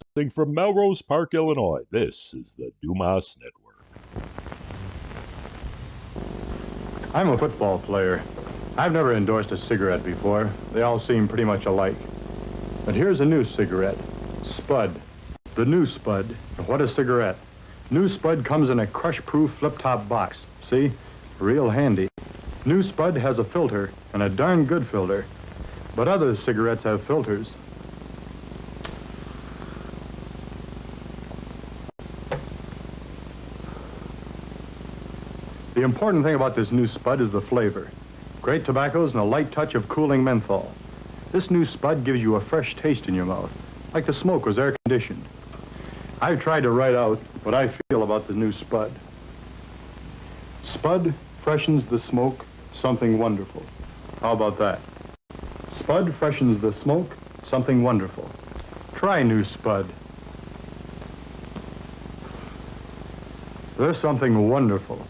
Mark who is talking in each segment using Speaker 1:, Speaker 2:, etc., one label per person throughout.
Speaker 1: Broadcasting from Melrose Park, Illinois, this is the Dumas Network.
Speaker 2: I'm a football player. I've never endorsed a cigarette before. They all seem pretty much alike. But here's a new cigarette, Spud. The new Spud. What a cigarette. New Spud comes in a crush-proof flip-top box. See? Real handy. New Spud has a filter, and a darn good filter. But other cigarettes have filters. The important thing about this new Spud is the flavor. Great tobaccos and a light touch of cooling menthol. This new Spud gives you a fresh taste in your mouth, like the smoke was air-conditioned. I've tried to write out what I feel about the new Spud. Spud freshens the smoke, something wonderful. How about that? Spud freshens the smoke, something wonderful. Try new Spud. There's something wonderful.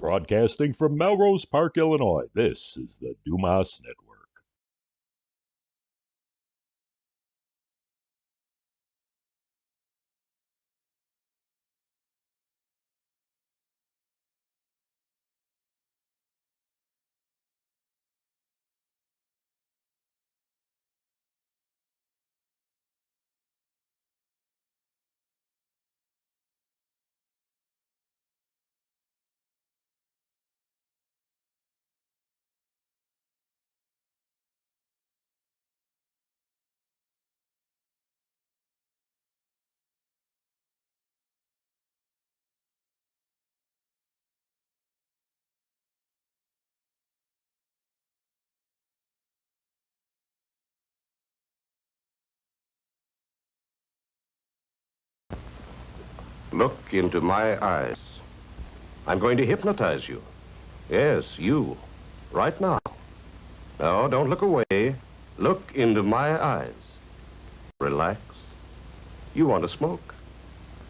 Speaker 1: Broadcasting from Melrose Park, Illinois, this is the Dumas Network.
Speaker 3: Look into my eyes. I'm going to hypnotize you. Yes, you. Right now. No, don't look away. Look into my eyes. Relax. You want to smoke.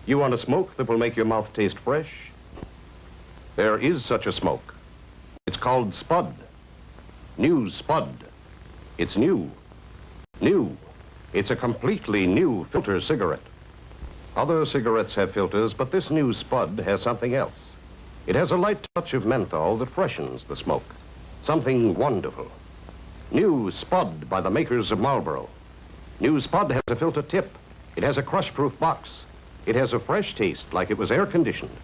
Speaker 3: You want a smoke that will make your mouth taste fresh? There is such a smoke. It's called Spud. New Spud. It's new. New. It's a completely new filter cigarette. Other cigarettes have filters, but this new Spud has something else. It has a light touch of menthol that freshens the smoke. Something wonderful. New Spud by the makers of Marlboro. New Spud has a filter tip. It has a crush-proof box. It has a fresh taste like it was air-conditioned.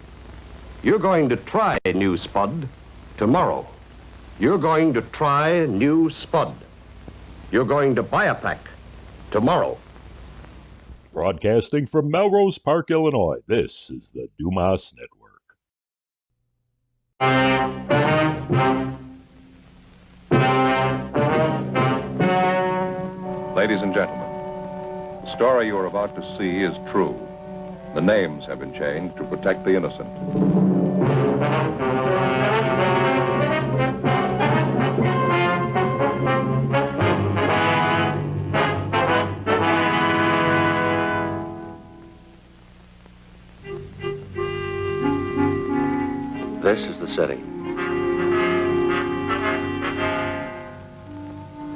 Speaker 3: You're going to try new Spud tomorrow. You're going to try new Spud. You're going to buy a pack tomorrow.
Speaker 1: Broadcasting from Melrose Park, Illinois, this is the Dumas Network.
Speaker 4: Ladies and gentlemen, the story you are about to see is true. The names have been changed to protect the innocent.
Speaker 3: This is the city.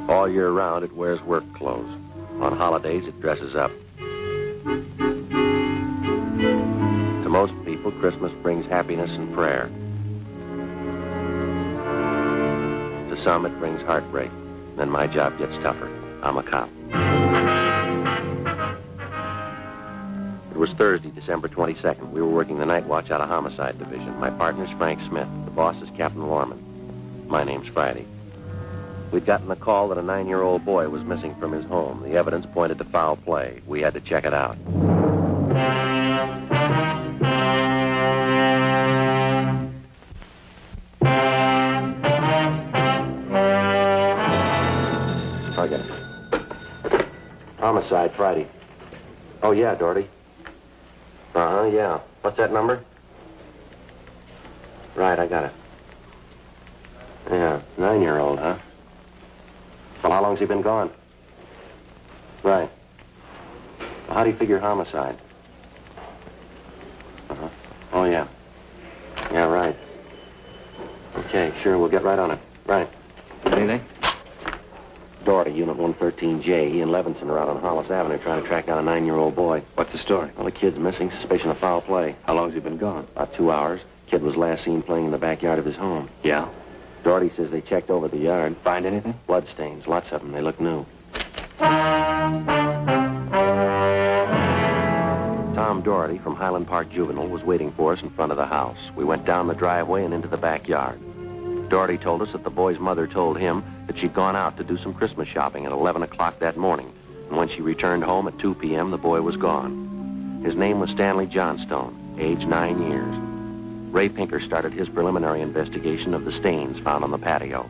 Speaker 3: All year round, it wears work clothes. On holidays, it dresses up. To most people, Christmas brings happiness and prayer. To some, it brings heartbreak. Then my job gets tougher. I'm a cop. It was Thursday, December 22nd. We were working the night watch out of Homicide Division. My partner's Frank Smith. The boss is Captain Lorman. My name's Friday. We'd gotten a call that a 9-year-old boy was missing from his home. The evidence pointed to foul play. We had to check it out. Okay. Homicide, Friday. Oh, yeah, Doherty. Uh-huh, yeah. What's that number? Right, I got it. Yeah, 9-year-old, huh? Well, how long's he been gone? Right. Well, how do you figure homicide? Uh-huh. Oh, yeah. Yeah, right. Okay, sure, we'll get right on it. Right. Anything? Doherty, Unit 113J. He and Levinson are out on Hollis Avenue trying to track down a 9-year-old boy.
Speaker 5: What's the story?
Speaker 3: Well, the kid's missing, suspicion of foul play.
Speaker 5: How long's he been gone?
Speaker 3: About 2 hours. Kid was last seen playing in the backyard of his home.
Speaker 5: Yeah?
Speaker 3: Doherty says they checked over the yard.
Speaker 5: Find anything?
Speaker 3: Blood stains, lots of them. They look new. Tom Doherty from Highland Park Juvenile was waiting for us in front of the house. We went down the driveway and into the backyard. Doherty told us that the boy's mother told him that she'd gone out to do some Christmas shopping at 11 o'clock that morning. And when she returned home at 2 p.m., the boy was gone. His name was Stanley Johnstone, age 9 years. Ray Pinker started his preliminary investigation of the stains found on the patio.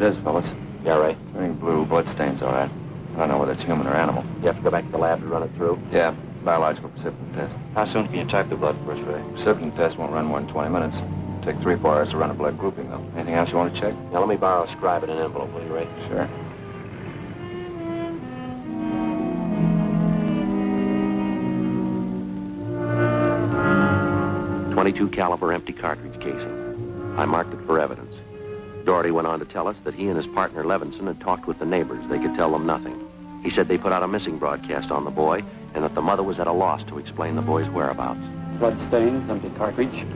Speaker 5: is, fellas.
Speaker 3: Yeah, Ray.
Speaker 5: Turning blue, bloodstains, all right. I don't know whether it's human or animal.
Speaker 3: You have to go back to the lab to run it through?
Speaker 5: Yeah, biological precipitin test.
Speaker 3: How soon can you type the blood for us, Ray?
Speaker 5: Precipitin test won't run more than 20 minutes. Take 3 or 4 hours to run a blood grouping, though. Anything else you want to check?
Speaker 3: Now, let me borrow a scribe and an envelope, will you, Ray?
Speaker 5: Sure.
Speaker 3: .22 caliber empty cartridge casing. I marked it for evidence. Doherty went on to tell us that he and his partner Levinson had talked with the neighbors. They could tell them nothing. He said they put out a missing broadcast on the boy and that the mother was at a loss to explain the boy's whereabouts.
Speaker 6: Blood stains, empty cartridge.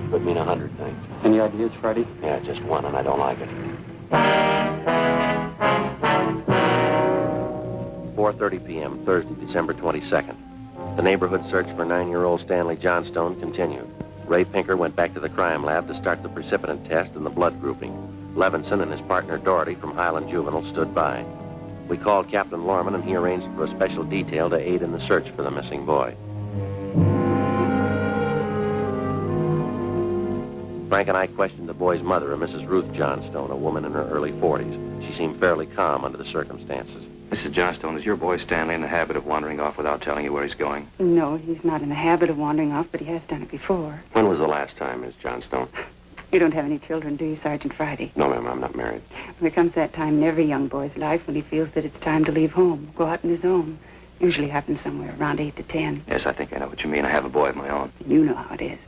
Speaker 3: Could mean 100 things.
Speaker 6: Any ideas, Freddie?
Speaker 3: Yeah, just one, and I don't like it. 4:30 p.m., Thursday, December 22nd. The neighborhood search for 9-year-old Stanley Johnstone continued. Ray Pinker went back to the crime lab to start the precipitin test and the blood grouping. Levinson and his partner Doherty from Highland Juvenile stood by. We called Captain Lorman, and he arranged for a special detail to aid in the search for the missing boy. Frank and I questioned the boy's mother, a Mrs. Ruth Johnstone, a woman in her early 40s. She seemed fairly calm under the circumstances.
Speaker 5: Mrs. Johnstone, is your boy Stanley in the habit of wandering off without telling you where he's going?
Speaker 7: No, he's not in the habit of wandering off, but he has done it before.
Speaker 3: When was the last time, Miss Johnstone?
Speaker 7: You don't have any children, do you, Sergeant Friday?
Speaker 3: No, ma'am, I'm not married.
Speaker 7: Well, there comes that time in every young boy's life when he feels that it's time to leave home, go out on his own. Usually happens somewhere around 8 to 10.
Speaker 5: Yes, I think I know what you mean. I have a boy of my own.
Speaker 7: You know how it is.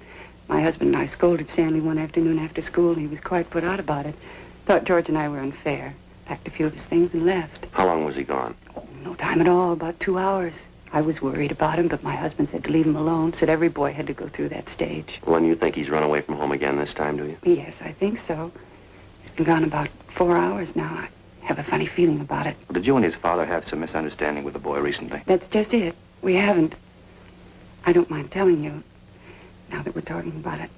Speaker 7: My husband and I scolded Stanley one afternoon after school, and he was quite put out about it. Thought George and I were unfair. Packed a few of his things and left.
Speaker 3: How long was he gone?
Speaker 7: Oh, no time at all, about 2 hours. I was worried about him, but my husband said to leave him alone, said every boy had to go through that stage.
Speaker 3: Well, and you think he's run away from home again this time, do you?
Speaker 7: Yes, I think so. He's been gone about 4 hours now. I have a funny feeling about it.
Speaker 5: Well, did you and his father have some misunderstanding with the boy recently?
Speaker 7: That's just it. We haven't. I don't mind telling you, now that we're talking about it.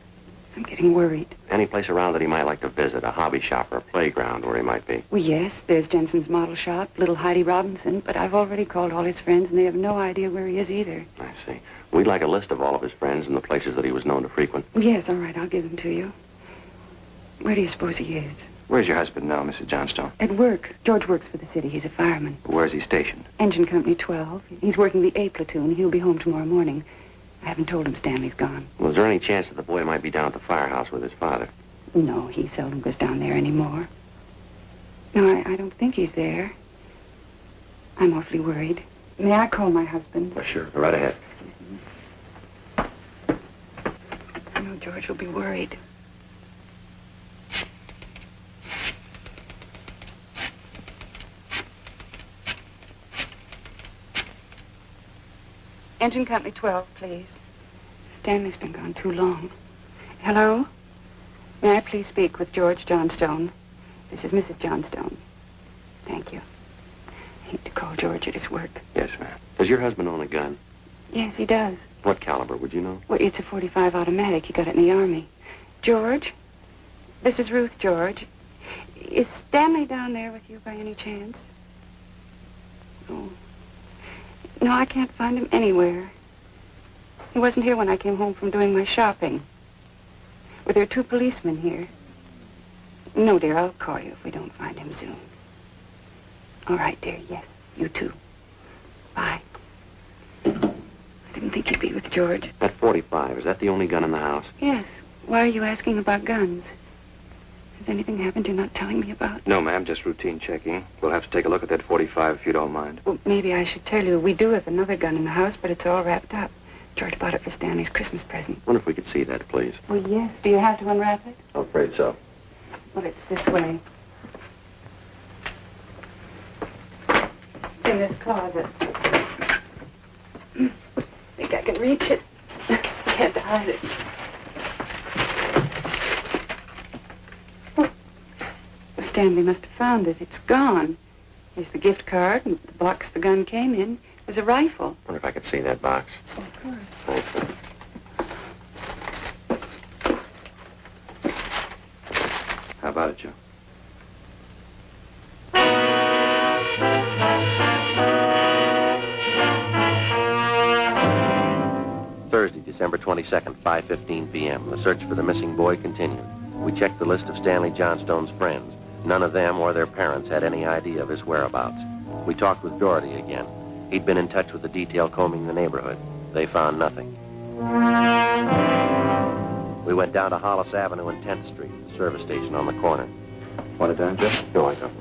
Speaker 7: I'm getting worried.
Speaker 3: Any place around that he might like to visit, a hobby shop or a playground where he might be?
Speaker 7: Well, yes, there's Jensen's model shop, little Heidi Robinson, but I've already called all his friends, and they have no idea where he is either.
Speaker 3: I see. We'd like a list of all of his friends and the places that he was known to frequent.
Speaker 7: Yes, all right, I'll give them to you. Where do you suppose he is?
Speaker 5: Where's your husband now, Mrs. Johnstone?
Speaker 7: At work. George works for the city. He's a fireman.
Speaker 5: Where's he stationed?
Speaker 7: Engine Company 12. He's working the A platoon. He'll be home tomorrow morning. I haven't told him Stanley's gone.
Speaker 3: Well, is there any chance that the boy might be down at the firehouse with his father?
Speaker 7: No, he seldom goes down there anymore. No, I don't think he's there. I'm awfully worried. May I call my husband?
Speaker 3: Oh, sure. Go right ahead.
Speaker 7: I know George will be worried. Engine Company 12, please. Stanley's been gone too long. Hello? May I please speak with George Johnstone? This is Mrs. Johnstone. Thank you. I hate to call George at his work.
Speaker 3: Yes, ma'am. Does your husband own a gun?
Speaker 7: Yes, he does.
Speaker 3: What caliber, would you know?
Speaker 7: Well, it's a .45 automatic. He got it in the Army. George? This is Ruth, George. Is Stanley down there with you by any chance? Oh. No, I can't find him anywhere. He wasn't here when I came home from doing my shopping. Well, there are 2 policemen here. No, dear, I'll call you if we don't find him soon. All right, dear, yes, you too. Bye. I didn't think he'd be with George.
Speaker 3: That .45, is that the only gun in the house?
Speaker 7: Yes. Why are you asking about guns? Has anything happened you're not telling me about?
Speaker 5: No, ma'am, just routine checking. We'll have to take a look at that 45 if you don't mind.
Speaker 7: Well, maybe I should tell you, we do have another gun in the house, but it's all wrapped up. George bought it for Stanley's Christmas present.
Speaker 3: Wonder if we could see that, please.
Speaker 7: Well, yes. Do you have to unwrap it?
Speaker 3: I'm afraid so.
Speaker 7: Well, it's this way. It's in this closet. Think I can reach it? I had to hide it. Oh. Stanley must have found it. It's gone. Here's the gift card and the box the gun came in. It was a rifle.
Speaker 3: Wonder if I could see that box.
Speaker 7: Oh, of course.
Speaker 3: Thanks, ma'am.
Speaker 5: How about it, Joe?
Speaker 3: Thursday, December 22nd, 5:15 p.m. The search for the missing boy continued. We checked the list of Stanley Johnstone's friends. None of them or their parents had any idea of his whereabouts. We talked with Doherty again. He'd been in touch with the detail combing the neighborhood. They found nothing. We went down to Hollis Avenue and 10th Street, the service station on the corner.
Speaker 5: Want a dime, Jeff?
Speaker 3: No, I don't.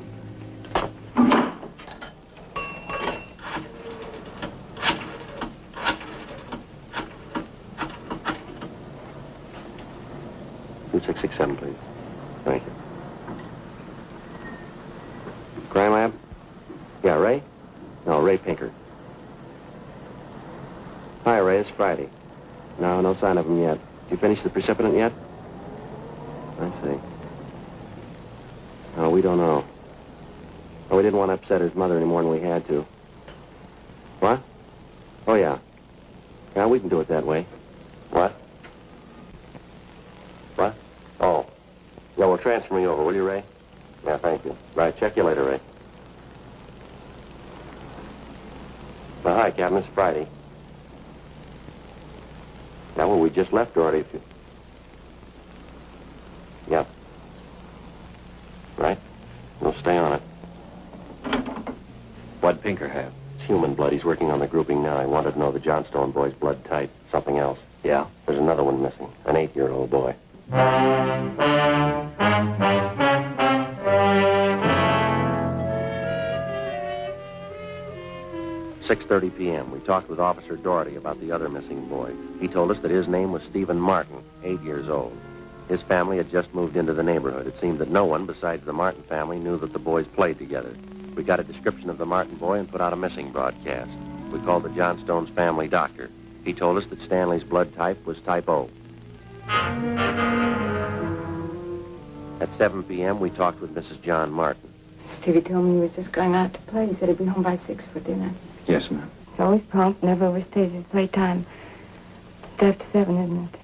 Speaker 3: Two 667, please. Thank you. Crime lab? Yeah, Ray? No, Ray Pinker. Hi, Ray. It's Friday. No sign of him yet. Did you finish the precipitant yet? I see. No, we don't know. Oh, we didn't want to upset his mother any more than we had to. What? Oh, yeah. Yeah, we can do it that way. What? What? Oh. Yeah, well, transfer me over, will you, Ray? Yeah, thank you. Right, check you later, Ray. Well, hi, Captain. It's Friday. Yeah, well, we just left Doherty. If you... Yep. Right? We'll stay on it.
Speaker 5: What'd Pinker have?
Speaker 3: It's human blood. He's working on the grouping now. He wanted to know the Johnstone boy's blood type. Something else.
Speaker 5: Yeah?
Speaker 3: There's another one missing. An 8-year-old boy. 6:30 p.m. We talked with Officer Doherty about the other missing boy. He told us that his name was Stephen Martin, 8 years old. His family had just moved into the neighborhood. It seemed that no one besides the Martin family knew that the boys played together. We got a description of the Martin boy and put out a missing broadcast. We called the Johnstone's family doctor. He told us that Stanley's blood type was type O. At 7 p.m., we talked with Mrs. John Martin.
Speaker 7: Stevie told me he was just going out to play. He said he'd be home by 6 for dinner.
Speaker 5: Yes, ma'am.
Speaker 7: He's always prompt, never overstays his playtime. It's after 7, isn't it?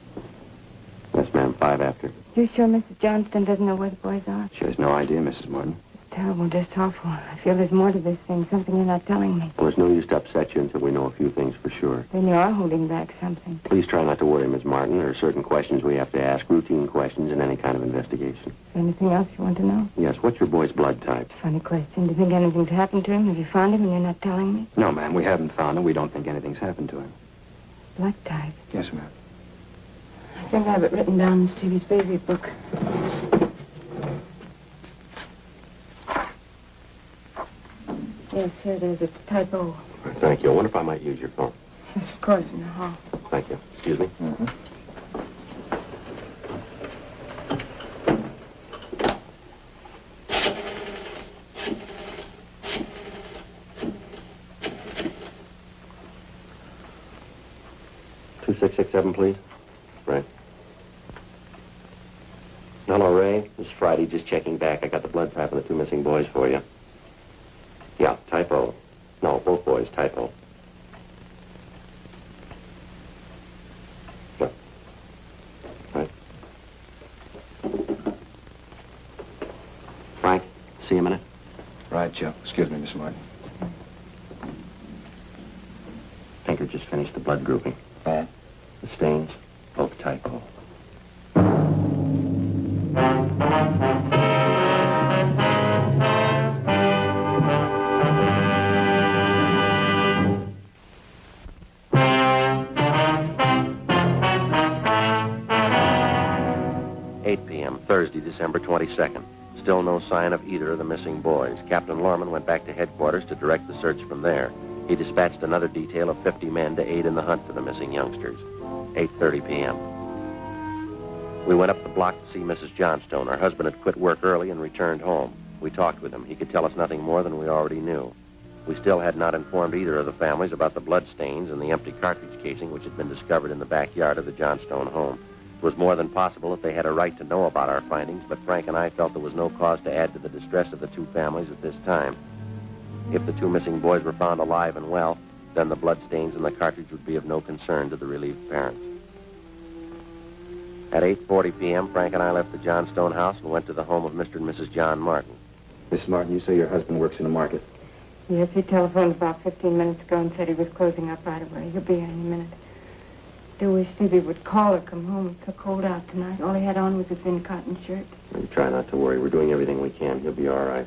Speaker 3: Yes, ma'am, 5 after.
Speaker 7: You sure Mrs. Johnston doesn't know where the boys are?
Speaker 5: She has no idea, Mrs. Martin.
Speaker 7: It's terrible, just awful. I feel there's more to this thing, something you're not telling me.
Speaker 3: Well, there's no use to upset you until we know a few things for sure.
Speaker 7: Then you are holding back something.
Speaker 3: Please try not to worry, Miss Martin. There are certain questions we have to ask, routine questions in any kind of investigation.
Speaker 7: Is there anything else you want to know?
Speaker 3: Yes, what's your boy's blood type?
Speaker 7: Funny question. Do you think anything's happened to him? Have you found him and you're not telling me?
Speaker 5: No, ma'am, we haven't found him. We don't think anything's happened to him.
Speaker 7: Blood type.
Speaker 5: Yes, ma'am.
Speaker 7: I think I have it written down in Stevie's baby book. Yes, here it is. It's type O.
Speaker 3: Thank you. I wonder if I might use your phone.
Speaker 7: Yes, of course, in the hall.
Speaker 3: Thank you. Excuse me?
Speaker 5: Mm-hmm.
Speaker 3: Two 667, please. Right. Hello, Ray. This is Friday. Just checking back. I got the blood type of the 2 missing boys for you. Yeah, type O. No, both boys, type O. Sure. Right. Frank, see you a minute.
Speaker 5: Right, Joe. Excuse me, Miss Martin.
Speaker 3: Tinker just finished the blood grouping.
Speaker 5: Bad?
Speaker 3: The stains, both type O. Thursday, December 22nd. Still no sign of either of the missing boys. Captain Lorman went back to headquarters to direct the search from there. He dispatched another detail of 50 men to aid in the hunt for the missing youngsters. 8:30 p.m. We went up the block to see Mrs. Johnstone. Her husband had quit work early and returned home. We talked with him. He could tell us nothing more than we already knew. We still had not informed either of the families about the blood stains and the empty cartridge casing which had been discovered in the backyard of the Johnstone home. It was more than possible that they had a right to know about our findings, but Frank and I felt there was no cause to add to the distress of the 2 families at this time. If the 2 missing boys were found alive and well, then the blood stains in the cartridge would be of no concern to the relieved parents. At 8:40 p.m., Frank and I left the Johnstone house and went to the home of Mr. and Mrs. John Martin.
Speaker 5: Mrs. Martin, you say your husband works in the market?
Speaker 7: Yes, he telephoned about 15 minutes ago and said he was closing up right away. He'll be here any minute.
Speaker 8: do wish Stevie would call or come home. It's so cold out tonight. All he had on was a thin cotton shirt.
Speaker 5: You try not to worry. We're doing everything we can. He'll be all right.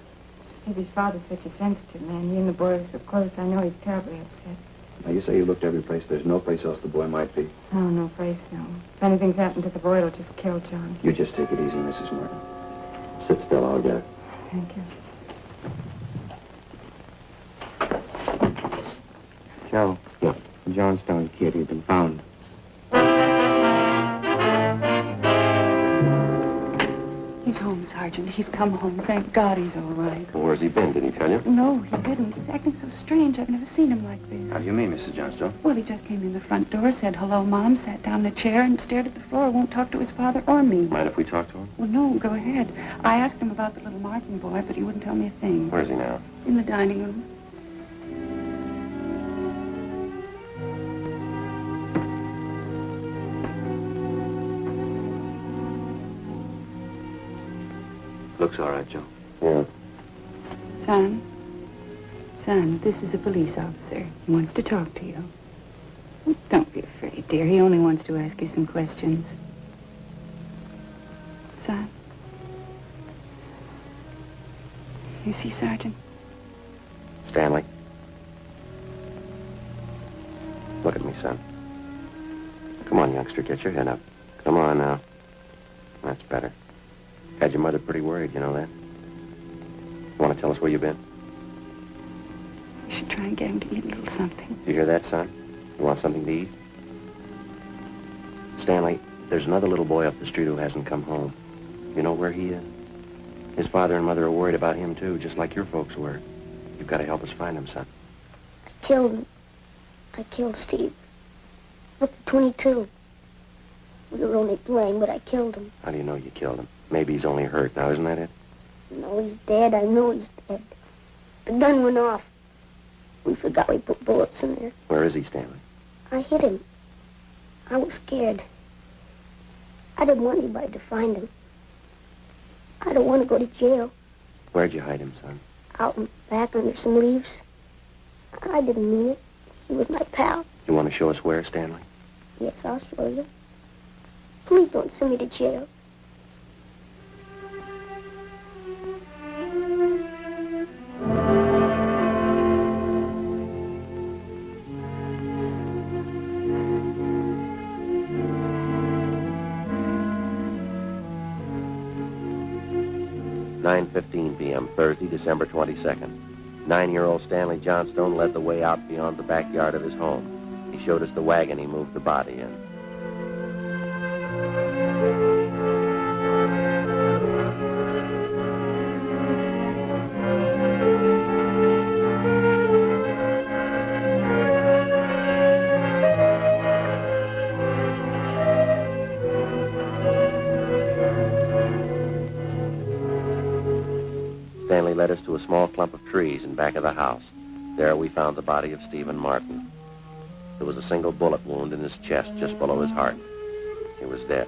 Speaker 8: Stevie's father's such a sensitive man. He and the boy are so close. I know he's terribly upset.
Speaker 5: Now, you say you looked every place. There's no place else the boy might be.
Speaker 8: Oh, no place, no. If anything's happened to the boy, it'll just kill John.
Speaker 5: You just take it easy, Mrs. Martin. Sit still. I'll get it.
Speaker 8: Thank you.
Speaker 6: Joe.
Speaker 5: Yeah.
Speaker 6: The Johnstone kid, he's been found.
Speaker 7: He's home, Sergeant. He's come home. Thank God he's all right.
Speaker 5: Well, where's he been? Did he tell you?
Speaker 7: No, he didn't. He's acting so strange. I've never seen him like
Speaker 5: How
Speaker 7: this.
Speaker 5: do you mean, Mrs. Johnstone?
Speaker 7: Well, he just came in the front door, said hello, Mom, sat down in a chair and stared at the floor. Won't talk to his father or me.
Speaker 5: Mind if we talk to him?
Speaker 7: Well, no, go ahead. I asked him about the little Martin boy, but he wouldn't tell me a thing.
Speaker 5: Where's he now?
Speaker 7: In the dining room.
Speaker 5: Looks all right, Joe. Yeah.
Speaker 7: Son, this is a police officer. He wants to talk to you. Don't be afraid, dear. He only wants to ask you some questions. Son. You see, Sergeant?
Speaker 5: Stanley. Look at me, son. Come on, youngster. Get your head up. Come on now. That's better. Had your mother pretty worried, you know that? Want to tell us where you've been?
Speaker 7: You should try and get him to eat a little something.
Speaker 5: Do you hear that, son? You want something to eat? Stanley, there's another little boy up the street who hasn't come home. You know where he is? His father and mother are worried about him, too, just like your folks were. You've got to help us find him, son.
Speaker 9: I killed him. I killed Steve. With the 22. We were only playing, but I killed him.
Speaker 5: How do you know you killed him? Maybe he's only hurt. Now, isn't that it?
Speaker 9: No, he's dead. I know he's dead. The gun went off. We forgot we put bullets in there.
Speaker 5: Where is he, Stanley?
Speaker 9: I hit him. I was scared. I didn't want anybody to find him. I don't want to go to jail.
Speaker 5: Where'd you hide him, son?
Speaker 9: Out in back under some leaves. I didn't mean it. He was my pal.
Speaker 5: You want to show us where, Stanley?
Speaker 9: Yes, I'll show you. Please don't send me to jail.
Speaker 5: (9:15 p.m., Thursday, December 22nd. 9-year-old Stanley Johnstone led the way out beyond the backyard of his home. He showed us the wagon he moved the body in. Stanley led us to a small clump of trees in back of the house. There we found the body of Stephen Martin. There was a single bullet wound in his chest just below his heart. He was dead.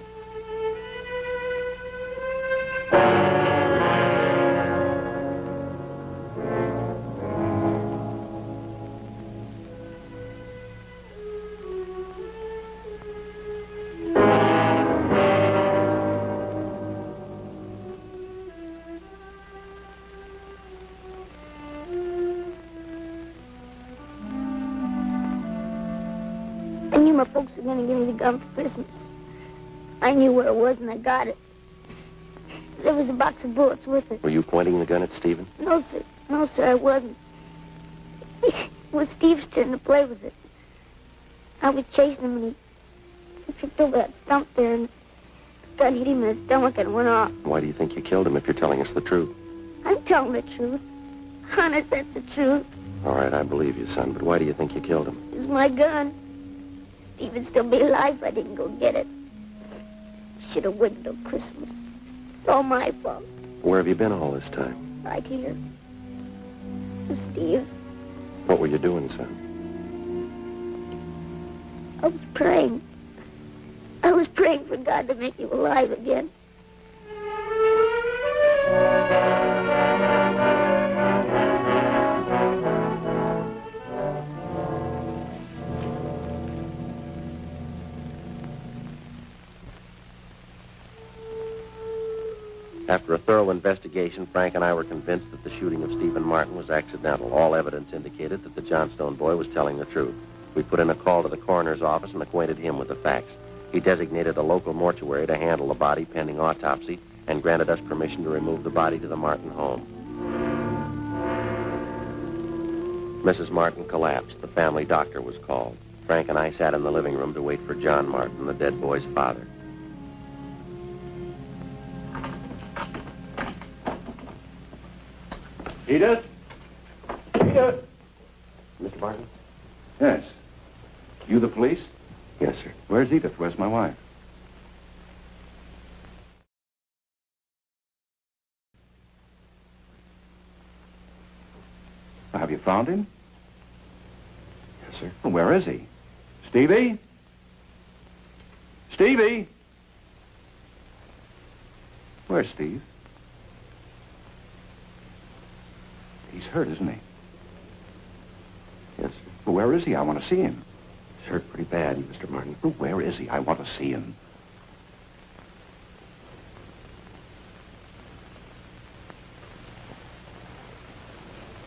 Speaker 9: I knew my folks were going to give me the gun for Christmas. I knew where it was, and I got it. There was a box of bullets with it.
Speaker 5: Were you pointing the gun at Stephen?
Speaker 9: No, sir. No, sir, I wasn't. It was Steve's turn to play with it. I was chasing him, and he tripped over that stump there, and the gun hit him in the stomach and went off.
Speaker 5: Why do you think you killed him if you're telling us the truth?
Speaker 9: I'm telling the truth. Honest, that's the truth.
Speaker 5: All right, I believe you, son, but why do you think you killed him?
Speaker 9: It was my gun. Steve would still be alive if I didn't go get it. Should have waited till Christmas. It's all my fault.
Speaker 5: Where have you been all this time?
Speaker 9: Right here. With Steve.
Speaker 5: What were you doing, son?
Speaker 9: I was praying. I was praying for God to make you alive again.
Speaker 5: After a thorough investigation, Frank and I were convinced that the shooting of Stephen Martin was accidental. All evidence indicated that the Johnstone boy was telling the truth. We put in a call to the coroner's office and acquainted him with the facts. He designated a local mortuary to handle the body pending autopsy and granted us permission to remove the body to the Martin home. Mrs. Martin collapsed. The family doctor was called. Frank and I sat in the living room to wait for John Martin, the dead boy's father.
Speaker 2: Edith? Edith?
Speaker 5: Mr. Martin?
Speaker 10: Yes. You the police?
Speaker 5: Yes, sir.
Speaker 10: Where's Edith? Where's my wife? Have you found him?
Speaker 5: Yes, sir.
Speaker 10: Well, where is he? Stevie? Stevie? Where's Steve? He's hurt, isn't he?
Speaker 5: Yes, sir.
Speaker 10: Well, where is he? I want to see him.
Speaker 5: He's hurt pretty bad, Mr. Martin.
Speaker 10: Well, where is he? I want to see him.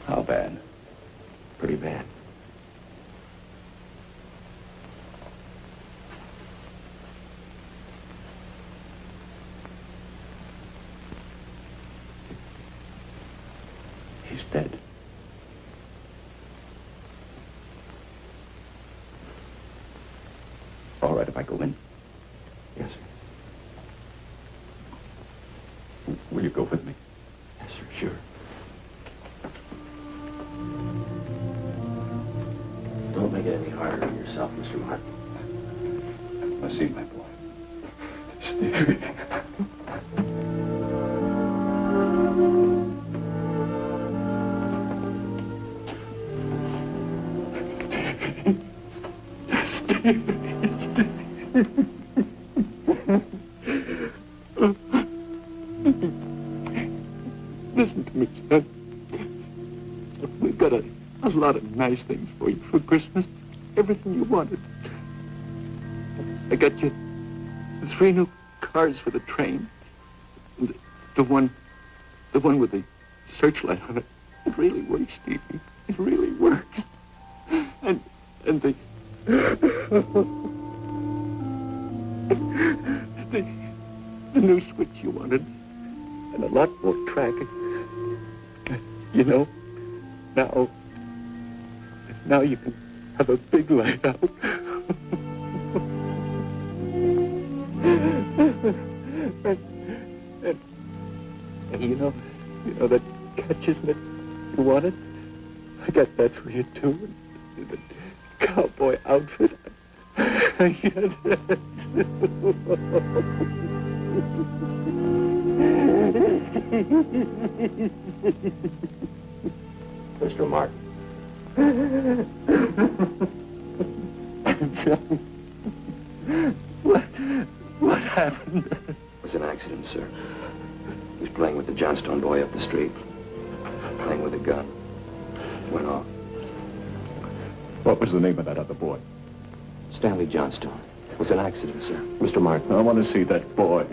Speaker 10: How bad?
Speaker 5: Pretty bad.
Speaker 10: He's dead. All right if I go in?
Speaker 5: Yes, sir.
Speaker 10: Will you go with me?
Speaker 5: Yes, sir. Sure. Don't make it any harder on yourself, Mr. Martin.
Speaker 10: I see, my boy. Stevie.
Speaker 6: Listen to me, son. We've got a lot of nice things for you for Christmas. Everything you wanted. I got you 3 new cars for the train. And the one with the searchlight on it. It really works, Stevie. It really works. And the the new switch you wanted. And a lot more track. You know, now you can have a big light out. and you know that catches mitt you wanted? I got that for you too. And the cowboy outfit.
Speaker 5: Mr. Martin.
Speaker 6: What happened?
Speaker 5: It was an accident, sir. He was playing with the Johnstone boy up the street. Playing with a gun. Went off.
Speaker 10: What was the name of that other boy?
Speaker 5: Stanley Johnstone. It was an accident, sir. Mr. Martin.
Speaker 10: I want to see that boy.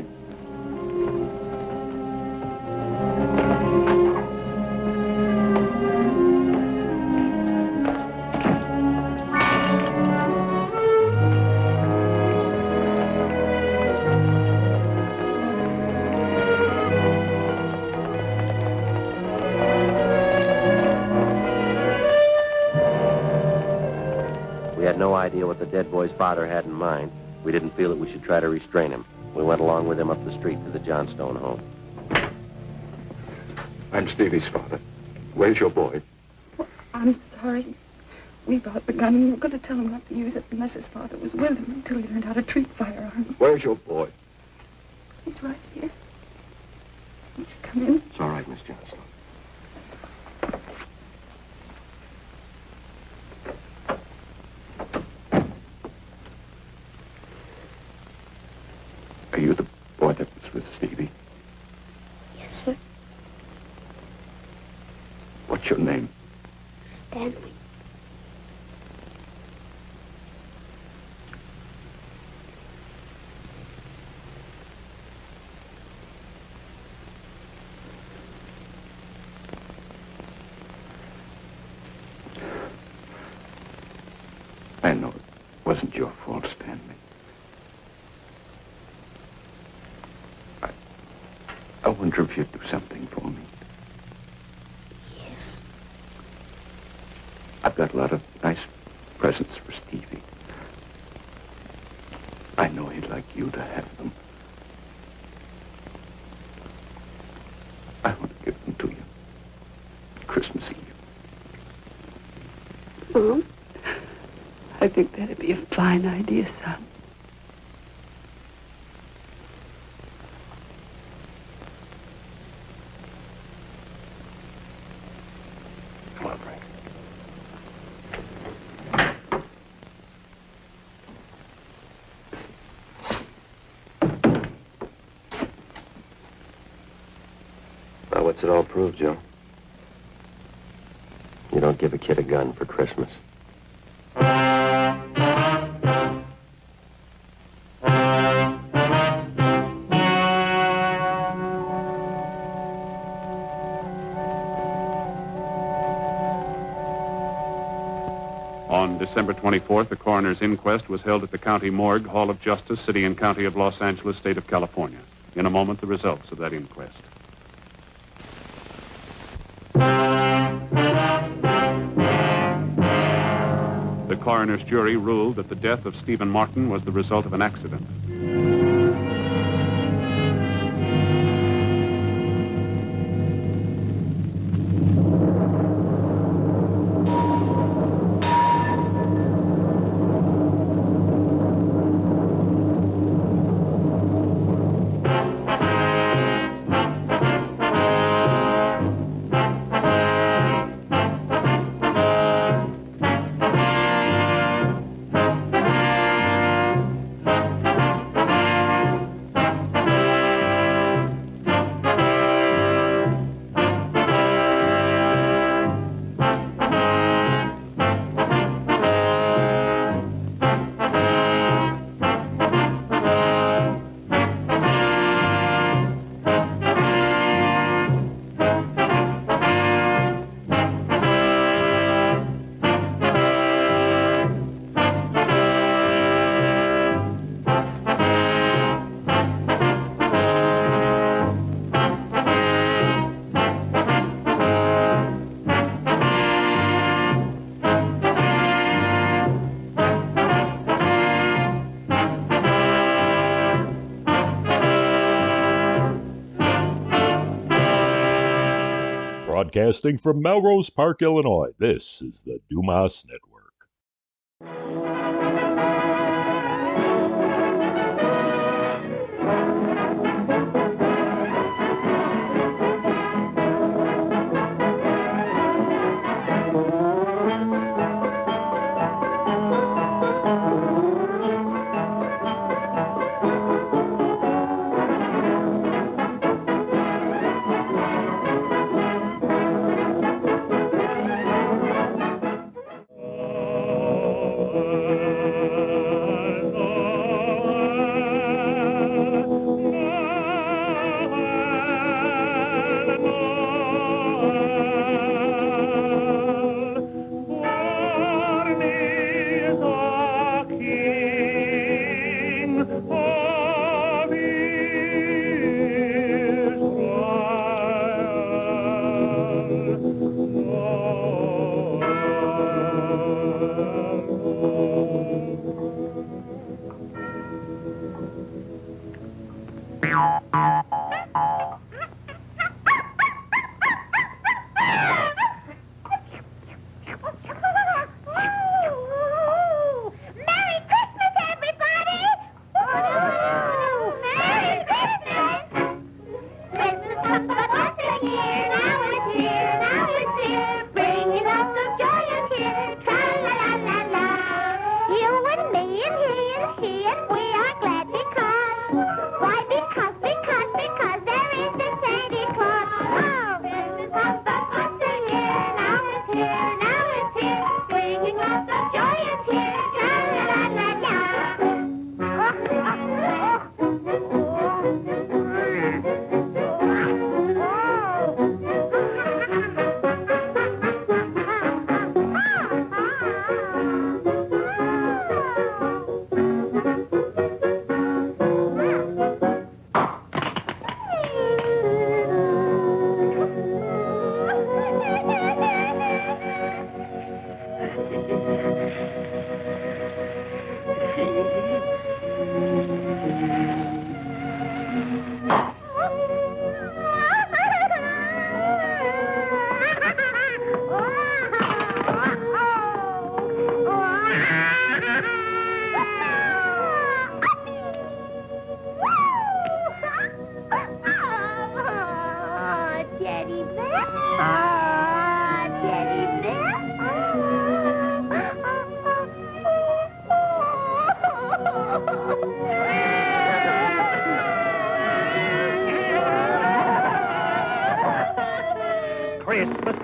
Speaker 5: We had no idea what the dead boy's father had in mind. We didn't feel that we should try to restrain him. We went along with him up the street to the Johnstone home.
Speaker 10: I'm Stevie's father. Where's your boy?
Speaker 8: I'm sorry. We bought the gun and we were going to tell him not to use it unless his father was with him until he learned how to treat firearms.
Speaker 10: Where's your boy?
Speaker 8: He's right here. Won't you come in?
Speaker 5: It's all right, Miss Johnstone.
Speaker 10: Are you the boy that was with Stevie?
Speaker 9: Yes, sir.
Speaker 10: What's your name?
Speaker 9: Stanley.
Speaker 6: I know it wasn't your fault, Stanley. I wonder if you'd do something for me.
Speaker 9: Yes.
Speaker 6: I've got a lot of nice presents for Stevie. I know he'd like you to have them. I want to give them to you. Christmas Eve.
Speaker 8: Mom, I think that'd be a fine idea, son.
Speaker 5: Come on, Frank. Well, what's it all prove, Joe? You don't give a kid a gun for Christmas.
Speaker 11: On December 24th, the coroner's inquest was held at the County Morgue, Hall of Justice, City and County of Los Angeles, State of California. In a moment, the results of that inquest. The coroner's jury ruled that the death of Stephen Martin was the result of an accident.
Speaker 1: Broadcasting from Melrose Park, Illinois, this is the Dumas Network.
Speaker 9: You and me and he and we are glad because. Why, because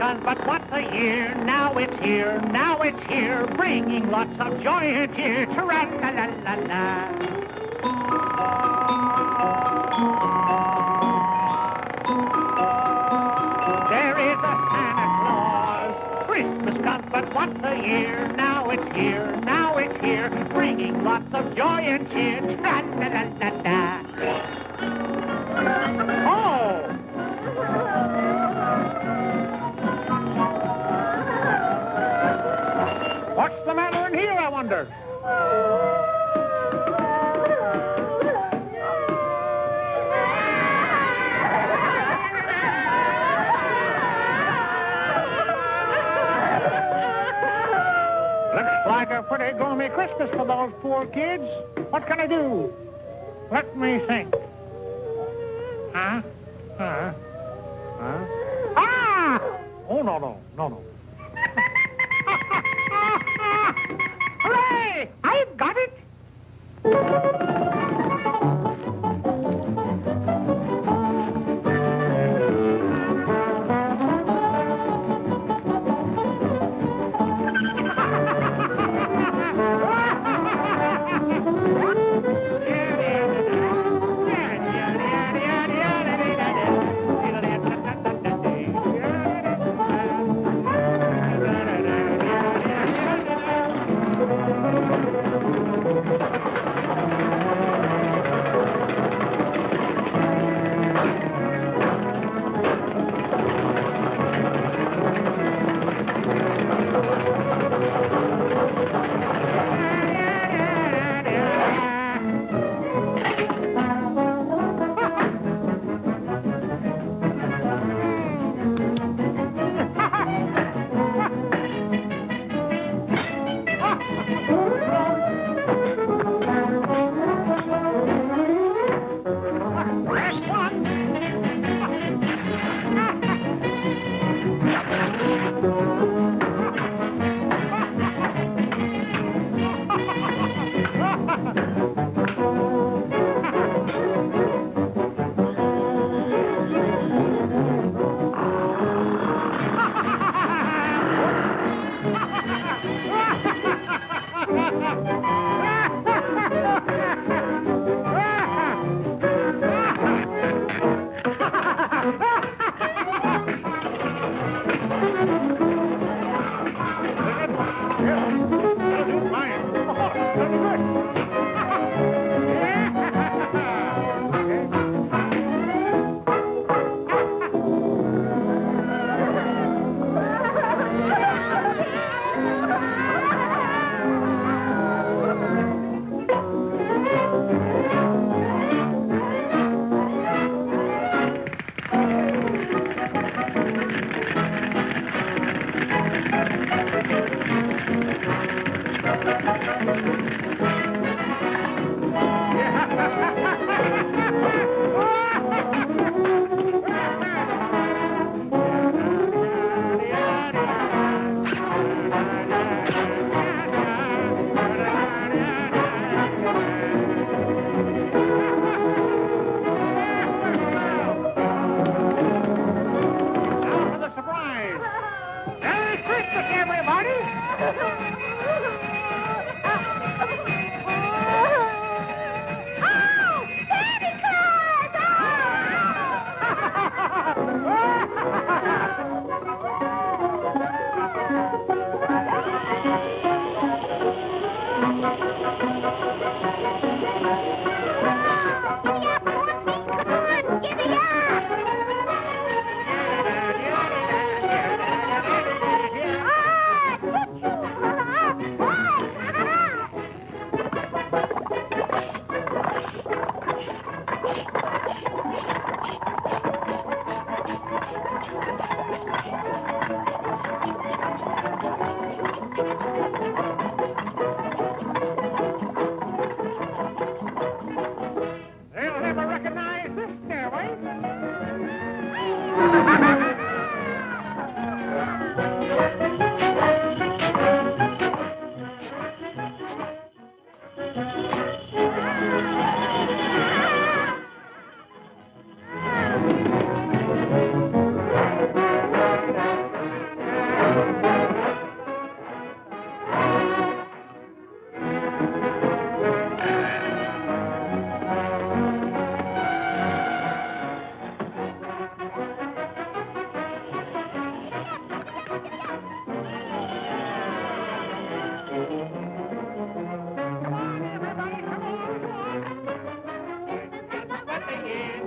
Speaker 12: comes but once a year. Now it's here, now it's here, bringing lots of joy and cheer. Tra-la-la-la-la. There is a Santa Claus. Christmas comes but once a year. Now it's here, now it's here, bringing lots of joy and cheer. Tra-la-la-la-la. Oh! What's the matter in here, I wonder? Looks like a pretty gloomy Christmas for those poor kids. What can I do? Let me think. Huh? Ah! Oh, no. Hooray! I've got it!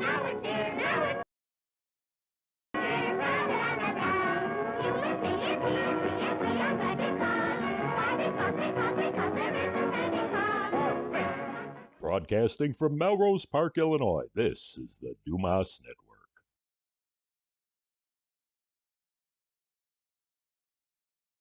Speaker 12: now it's here, now it's
Speaker 1: Broadcasting from Melrose Park, Illinois, this is the Dumas Network.